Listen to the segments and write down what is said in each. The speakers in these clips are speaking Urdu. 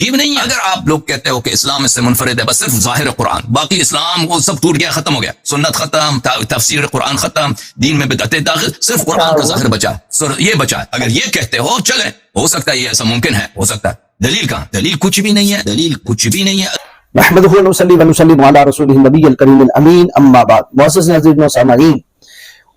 یہ بھی نہیں ہے. اگر آپ لوگ کہتے ہو کہ اسلام اس سے منفرد ہے، بس صرف ظاہر قرآن، باقی اسلام وہ سب ٹوٹ گیا، ختم ہو گیا، سنت ختم، تفسیر قرآن ختم، دین میں بدعتیں داخل، صرف قرآن کا ظاہر بچا، یہ بچا. اگر یہ کہتے ہو چلے، ہو سکتا ہے یہ ایسا ممکن ہے، ہو سکتا ہے. دلیل کہاں؟ دلیل کچھ بھی نہیں ہے، دلیل کچھ بھی نہیں ہے. نحمدہ و نصلی و نسلم علی رسولہ النبی الکریم الامین، اما بعد. معزز ناظرین و سامعین،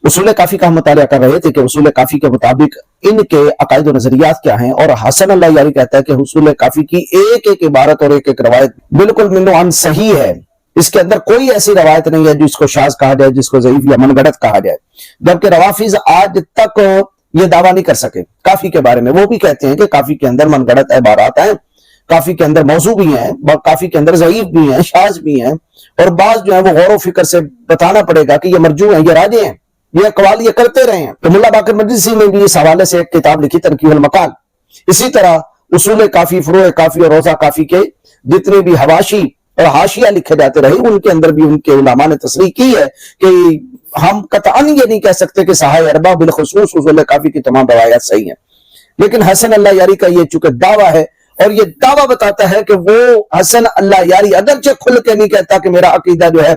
اصول کافی کا ہم مطالعہ کر رہے تھے کہ اصول کافی کے مطابق ان کے عقائد و نظریات کیا ہیں، اور حسن اللہ یاری کہتا ہے کہ اصول کافی کی ایک ایک عبارت اور ایک ایک روایت بالکل من و عن صحیح ہے. اس کے اندر کوئی ایسی روایت نہیں ہے جس کو شاذ کہا جائے، جس کو ضعیف یا من گڑت کہا جائے. جبکہ روافظ آج تک یہ دعویٰ نہیں کر سکے کافی کے بارے میں. وہ بھی کہتے ہیں کہ کافی کے اندر من گڑت عبارات ہیں، کافی کے اندر موضوع بھی ہیں، کافی کے اندر ضعیف بھی ہیں، شاذ بھی ہیں، اور بعض جو ہے وہ غور و فکر سے بتانا پڑے گا کہ یہ مرجوع ہیں، یہ راجع ہیں، یہ اقوال یہ کرتے رہے ہیں. تو ملا باقر مجلسی نے بھی اس حوالے سے ایک کتاب لکھی، تنقیح المقال. اسی طرح اصول کافی، فروع کافی اور روضہ کافی کے جتنے بھی حواشی اور حاشیہ لکھے جاتے رہے، ان کے اندر بھی ان کے علماء نے تصریح کی ہے کہ ہم قطعاً یہ نہیں کہہ سکتے کہ صحابہ اربعہ بالخصوص اصول کافی کی تمام روایات صحیح ہیں. لیکن حسن اللہ یاری کا یہ چونکہ دعویٰ ہے، اور یہ دعویٰ بتاتا ہے کہ وہ حسن اللہ یاری اگرچہ کھل کے نہیں کہتا کہ میرا عقیدہ جو ہے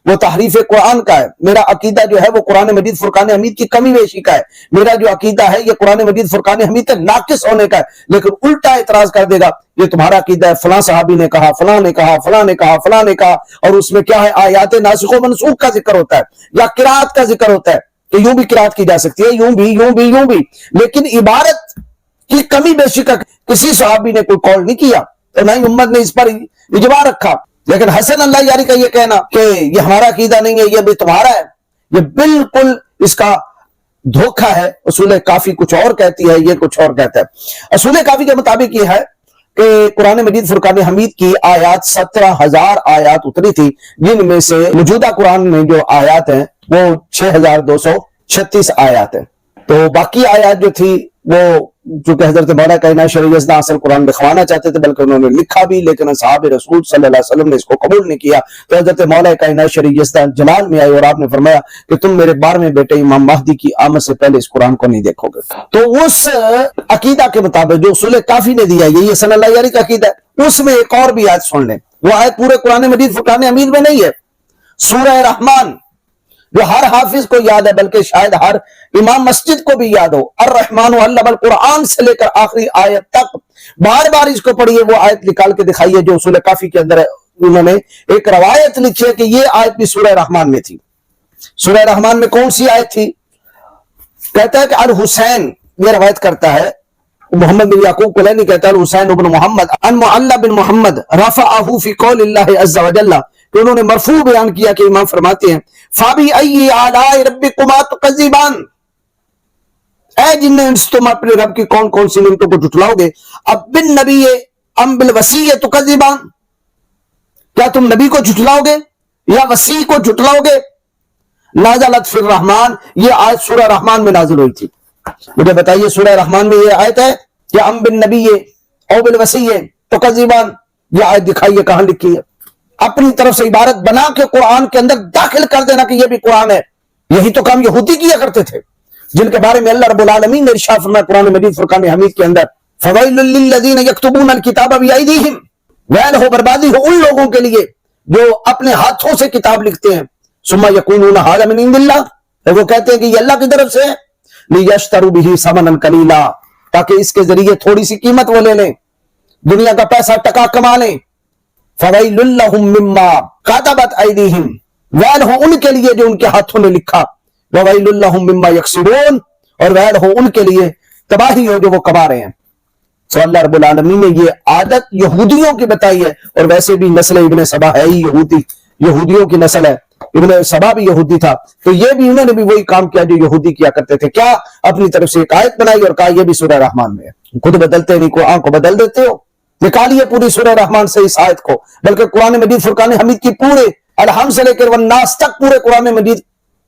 وہ تحریف قرآن کا ہے، میرا عقیدہ جو ہے وہ قرآن مجید فرقان حمید کی کمی بیشی کا ہے، میرا جو عقیدہ ہے یہ قرآن مجید فرقان حمید کے ناقص ہونے کا ہے، لیکن الٹا اعتراض کر دے گا یہ تمہارا عقیدہ ہے، فلاں صحابی نے کہا، فلاں نے کہا، فلاں نے کہا، فلاں نے کہا، اور اس میں کیا ہے، آیات ناسخ و منسوخ کا ذکر ہوتا ہے یا قرات کا ذکر ہوتا ہے کہ یوں بھی قرات کی جا سکتی ہے، یوں بھی یوں بھی یوں بھی، لیکن عبارت کی کمی بیشی کا کسی صحابی نے کوئی قول نہیں کیا، تو نہ ہی امت نے اس پر اجماع رکھا. لیکن حسن اللہ یاری کا یہ کہنا کہ یہ ہمارا عقیدہ نہیں ہے، یہ بھی تمہارا ہے، یہ بالکل اس کا دھوکہ ہے. اصول کافی کچھ اور کہتی ہے، یہ کچھ اور کہتا ہے. اصول کافی کے مطابق یہ ہے کہ قرآن مجید فرقان حمید کی آیات 17,000 آیات اتری تھی، جن میں سے موجودہ قرآن میں جو آیات ہیں وہ 6,236 آیات ہیں. تو باقی آیات جو تھی وہ چونکہ حضرت مولا کائنات شرع یزداں اصل قرآن لکھوانا چاہتے تھے، بلکہ انہوں نے لکھا بھی، لیکن اصحاب رسول صلی اللہ علیہ وسلم نے اس کو قبول نہیں کیا. تو حضرت مولا کائنات شرع یزداں جلال میں آئے اور آپ نے فرمایا کہ تم میرے 12ویں بیٹے امام مہدی کی آمد سے پہلے اس قرآن کو نہیں دیکھو گے. تو اس عقیدہ کے مطابق جو اصول کافی نے دیا، یہ حسن اللہ یاری کا عقیدہ ہے. اس میں ایک اور بھی آیت سن لیں، وہ آیت پورے قرآن مجید فرقان حمید میں نہیں ہے. سورہ رحمان جو ہر حافظ کو یاد ہے، بلکہ شاید ہر امام مسجد کو بھی یاد ہو، الرحمن علم القرآن سے لے کر آخری آیت تک بار بار اس کو پڑھیے. وہ آیت نکال کے دکھائیے جو اصول کافی کے اندر ہے. انہوں نے ایک روایت لکھی ہے کہ یہ آیت بھی سورہ رحمان میں تھی. سورہ رحمان میں کون سی آیت تھی؟ کہتا ہے کہ الحسین، یہ روایت کرتا ہے محمد بن یعقوب کلینی کہتا ہے الحسین بن محمد ان معلی بن محمد رفعہ فی قول اللہ عز وجل، کہ انہوں نے مرفوع بیان کیا کہ امام فرماتے ہیں فَبِأَيِّ آلَاءِ رَبِّكُمَا تُكَذِّبَانِ، اے جن انس تم اپنے رب کی کون کون سی نعمتوں کو جھٹلاؤ گے. اب بن نبی ام بالوصی تکذبان، کیا تم نبی کو جھٹلاؤ گے یا وصی کو جھٹلاؤ گے. نازلت فی الرحمن، یہ آیت سورہ رحمان میں نازل ہوئی تھی. مجھے بتائیے سورہ رحمان میں یہ آیت ہے کہ ام بن نبی او بالوصی تکذبان، یہ آیت دکھائیے کہاں لکھی ہے. اپنی طرف سے عبارت بنا کے قرآن کے اندر داخل کر دینا کہ یہ بھی قرآن ہے. یہی تو کام یہودی کیا کرتے تھے، جن کے بارے میں اللہ رب العالمین نے ارشاد فرمایا قرآن مجید فرقان حمید کے اندر فَوَيْلٌ لِّلَّذِينَ يَكْتُبُونَ الْكِتَابَ بِأَيْدِيهِمْ، ویل ہو، بربادی ہو ان لوگوں کے لیے جو اپنے ہاتھوں سے کتاب لکھتے ہیں. ثُمَّ يَقُولُونَ هَٰذَا مِنْ عِندِ اللَّهِ، وہ کہتے ہیں کہ یہ اللہ کی طرف سے ہے. لِيَشْتَرُوا بِهِ ثَمَنًا قَلِيلًا، تاکہ اس کے ذریعے تھوڑی سی قیمت وہ لے لیں، دنیا کا پیسہ ٹکا کما لیں. فَوَيْلٌ لَّهُم مِّمَّا كَتَبَتْ أَيْدِيهِمْ، ویل ہو ان کے لیے جو ان کے ہاتھوں نے لکھا. وَوَيْلٌ لَّهُم مِّمَّا يَكْسِبُونَ، اور ویل ہو ان کے لیے، تباہی ہو جو وہ کما رہے ہیں. سو اللہ رب العالمین نے یہ عادت یہودیوں کی بتائی ہے، اور ویسے بھی نسل ابن سبا ہے ہی یہودی، یہودیوں کی نسل ہے. ابن سبا بھی یہودی تھا، تو یہ بھی انہوں نے بھی وہی کام کیا جو یہودی کیا کرتے تھے. کیا؟ اپنی طرف سے ایک آیت بنائی اور کہا یہ بھی سورہ رحمان میں ہے. خود بدلتے نہیں، قرآن کو بدل دیتے ہو. نکالیے پوری سورہ رحمان سے اس آیت کو، بلکہ قرآن مجید فرقان حمید کی پورے الحمد سے لے کر والناس تک پورے قرآن مجید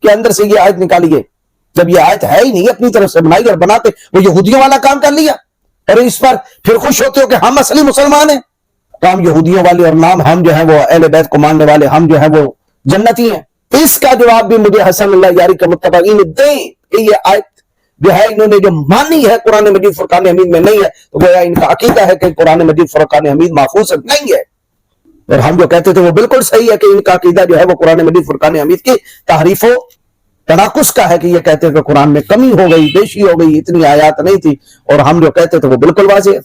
کے اندر سے یہ آیت نکالیے. جب یہ آیت ہے ہی نہیں، اپنی طرف سے بنائی اور بنا کے وہ یہودیوں والا کام کر لیا، اور اس پر پھر خوش ہوتے ہو کہ ہم اصلی مسلمان ہیں. کام یہودیوں والے، اور نام ہم جو ہیں وہ اہل بیت کو ماننے والے، ہم جو ہیں وہ جنتی ہیں. اس کا جواب بھی مجھے حسن اللہ یاری کے متبعین دیں کہ یہ آیت جو ہے انہوں نے جو مانی ہے قرآن مجید فرقان حمید میں نہیں ہے، تو گویا ان کا عقیدہ ہے کہ قرآن مجید فرقان حمید محفوظ نہیں ہے، اور ہم جو کہتے تھے وہ بالکل صحیح ہے کہ ان کا عقیدہ جو ہے وہ قرآن مجید فرقان حمید کی تحریف و تناقض کا ہے، کہ یہ کہتے ہیں کہ قرآن میں کمی ہو گئی، بیشی ہو گئی، اتنی آیات نہیں تھی، اور ہم جو کہتے تھے وہ بالکل واضح ہے۔